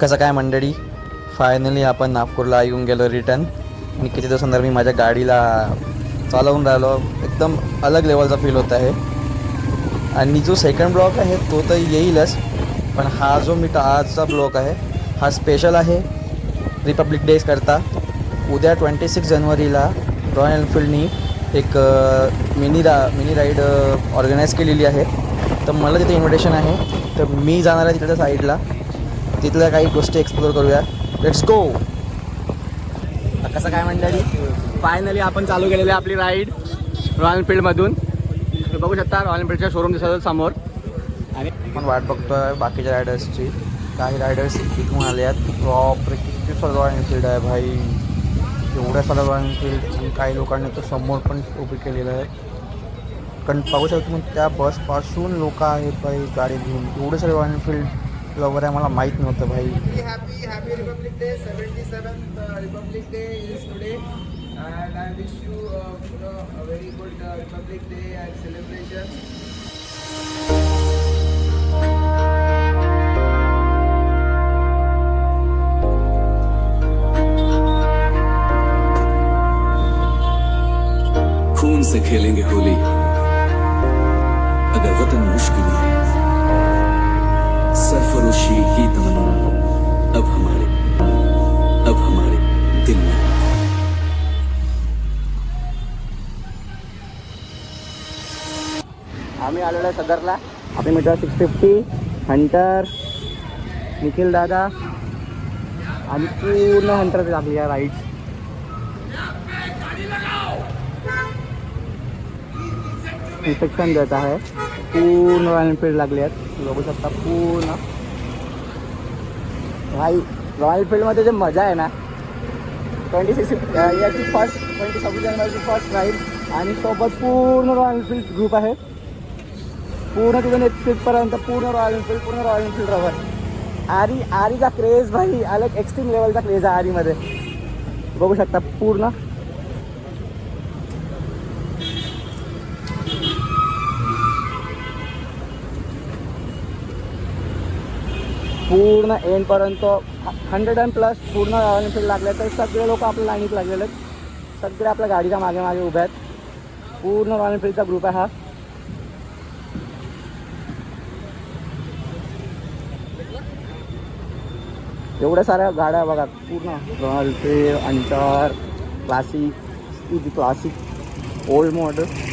कसं काय मंडळी, फायनली आपण नागपूरला येऊन गेलो रिटर्न. आणि किती दिवसांतर मी माझ्या गाडीला चालवून राहिलो. एकदम अलग लेवलचा फील होत आहे. आणि जो सेकंड ब्लॉक आहे तो तर येईलच, पण हा जो आजचा ब्लॉक आहे हा स्पेशल आहे रिपब्लिक डेज करता. उद्या 26 जानेवारीला रॉयल एनफिल्डनी एक मिनी राईड ऑर्गनाईज केलेली आहे. तर मला तिथे इन्व्हिटेशन आहे, तर मी जाणार आहे तिथल्या साईडला. तिथल्या काही गोष्टी एक्सप्लोर करूया. Let's go. कसं काय मंडळी, फायनली आपण चालू केलेली आपली राईड रॉयल एनफिल्डमधून. तुम्ही बघू शकता रॉयल एनफिल्डचा शोरूम दिसत समोर. आणि आपण वाट बघतोय बाकीच्या रायडर्सची. काही रायडर्स इथून आले आहेत. प्रॉपर किती सारं रॉयल एनफिल्ड आहे भाई, एवढ्या सारं रॉयल एनफिल्ड. आणि काही लोकांनी तो समोर पण उभी केलेलं आहे. कारण पाहू शकतो मग त्या बसपासून लोक आहेत भाई गाडी घेऊन. एवढे सारे रॉयल एनफिल्ड लवर आहे, मला माहीत नव्हतं भाई. Happy Republic Day, 77th Republic Day is today, and I wish you a very good Republic Day and celebrations. खून से खेलेंगे होली, अगर वतन मुश्किल है, सरफरोशी की तमन्ना अब हमारे दिल में. आम्ही आलेलो आहे सदरला. आपले मित्र 650 हंटर, निखिल दादा आणि पूर्ण हंटर आपली या राईड्स. इन्स्ट्रक्शन देत आहे. पूर्ण रॉयल एनफिल्ड लागले आहेत, बघू शकता पूर्ण. भाई रॉयल एनफिल्डमध्ये जे मजा आहे ना, 26 याची फर्स्ट 26 जानेवारीची फर्स्ट राईड. आणि सोबत पूर्ण रॉयल एनफिल्ड ग्रुप आहे. पूर्ण तिथून तिथपर्यंत पूर्ण रॉयल एनफिल्ड रवर. आरीचा क्रेज भाई अलग एक्स्ट्रीम लेवलचा क्रेज आहे आरीमध्ये, बघू शकता पूर्ण. पूर्ण एंडपर्यंत 100+ पूर्ण रॉयल एनफिल्ड लागले. तर सगळे लोक आपल्या लाईनीत लागलेले आहेत. सगळे आपल्या गाडीच्या मागे मागे उभे आहेत. पूर्ण रॉयल एनफिल्डचा ग्रुप आहे हा. एवढ्या साऱ्या गाड्या बघा पूर्ण. रॉयल एनफिल्ड, अंटर, क्लासिक, ओल्ड मॉडेल.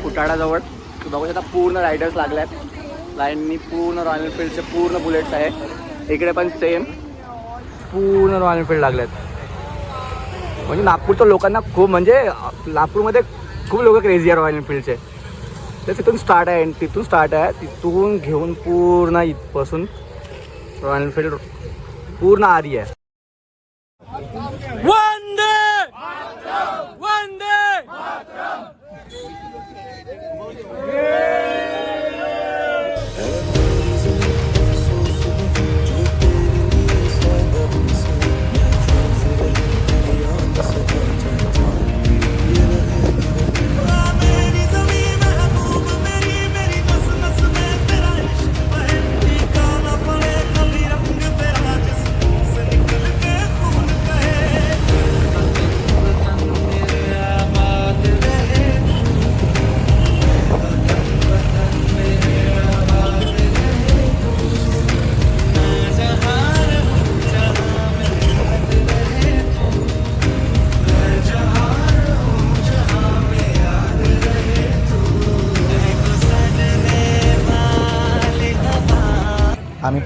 फुटाळाजवळ बघू शकता पूर्ण रायडर्स लागल्यात लाईननी. पूर्ण रॉयल एनफिल्डचे पूर्ण बुलेट्स आहे. इकडे पण सेम पूर्ण रॉयल एनफिल्ड लागल्यात. म्हणजे नागपूरच्या लोकांना खूप, म्हणजे नागपूरमध्ये खूप लोक क्रेझी आहे रॉयल एनफिल्डचे. तर तिथून स्टार्ट आहे. तिथून घेऊन पूर्ण इथपासून रॉयल एनफिल्ड पूर्ण आरी आहे.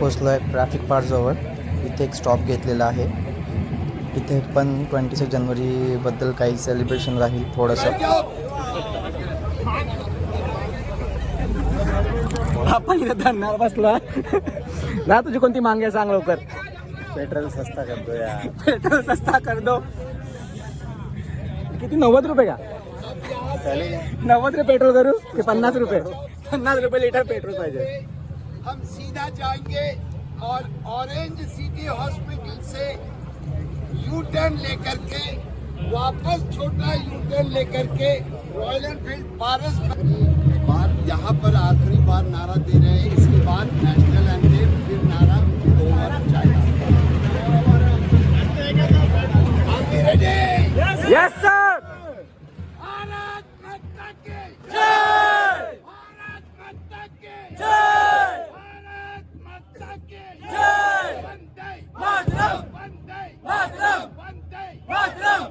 पोचलो आहे ट्रॅफिक पार्कजवळ. इथे एक स्टॉप घेतलेला आहे. इथे पण 26 जानेवारीबद्दल काही सेलिब्रेशन राहील थोडंसं. आपण इथे धरणार बसला ना. तुझी कोणती मांग आहे सांग लवकर. पेट्रोल सस्ता कर दो यार. पेट्रोल सस्ता कर दो. किती 90 रुपये का? 90 रुपये पेट्रोल करू की 50 रुपये? 50 रुपये लीटर पेट्रोल पाहिजे. हम सीधा जाएंगे और ऑरेंज सिटी हॉस्पिटल से यू टर्न लेकर के वापस छोटा यू टर्न लेकर के रॉयल एनफील्ड पारस बार यहाँ पर आखिरी बार नारा दे रहे हैं. इसके बाद नेशनल एंथम, फिर नारा over China. Yes sir. Bharat माता की जय. भारत माता की जय. भारत माता की जय. वंदे मातरम. वंदे मातरम. वंदे मातरम.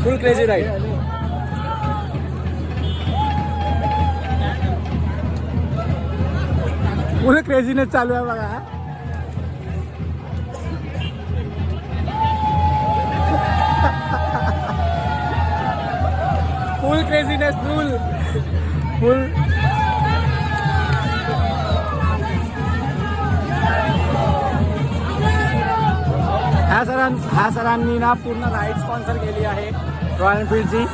Full crazy ride. फुल क्रेझीनेस चालू आहे बघा. फुल क्रेझीनेस. फुल ह्या सरांनी ना पूर्ण राईड स्पॉन्सर केली आहे रॉयल एनफील्डची.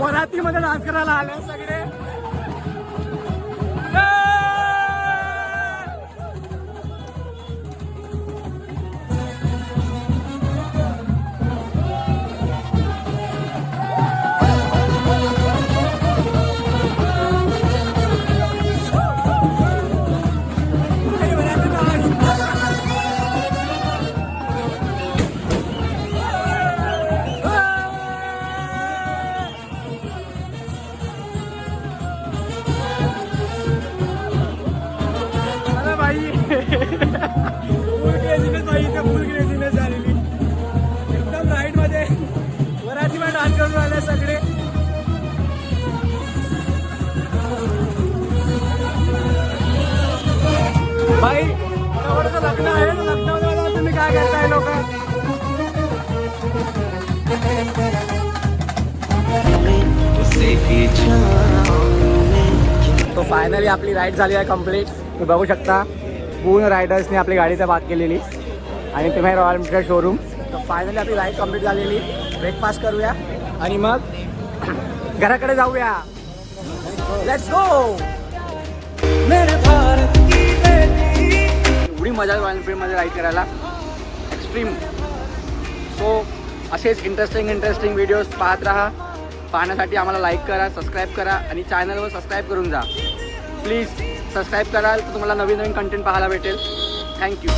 वरातीमध्ये डान्स करायला आले सगळे. फुल क्रेझीनेस बाई. इथे फुल क्रेझीनेस झालेली एकदम राईड मध्ये. वरातीमध्ये डान्स करून आले सगळे. बाई एवढं लग्न आहे. लग्नामध्ये मला तुम्ही काय करताय लोक? तो फायनली आपली राईड झाली आहे कम्प्लीट. तुम्ही बघू शकता पूर्ण रायडर्सने आपली गाडी तर बाद केलेली. आणि तुम्ही रॉयल एनफील्ड शोरूम. तर फायनली आपली राईड कम्प्लीट झालेली. ब्रेकफास्ट करूया आणि मग घराकडे जाऊया. Let's go. एवढी मजा रॉयल एनफील्डमध्ये राईड करायला एक्स्ट्रीम. सो असेच इंटरेस्टिंग व्हिडिओज पाहत राहा. पाहण्यासाठी आम्हाला लाईक करा, सबस्क्राईब करा आणि चॅनलवर सबस्क्राईब करून जा. प्लीज सबस्क्राईब कराल तर तुम्हाला नवीन कंटेंट पाहायला भेटेल. थँक्यू.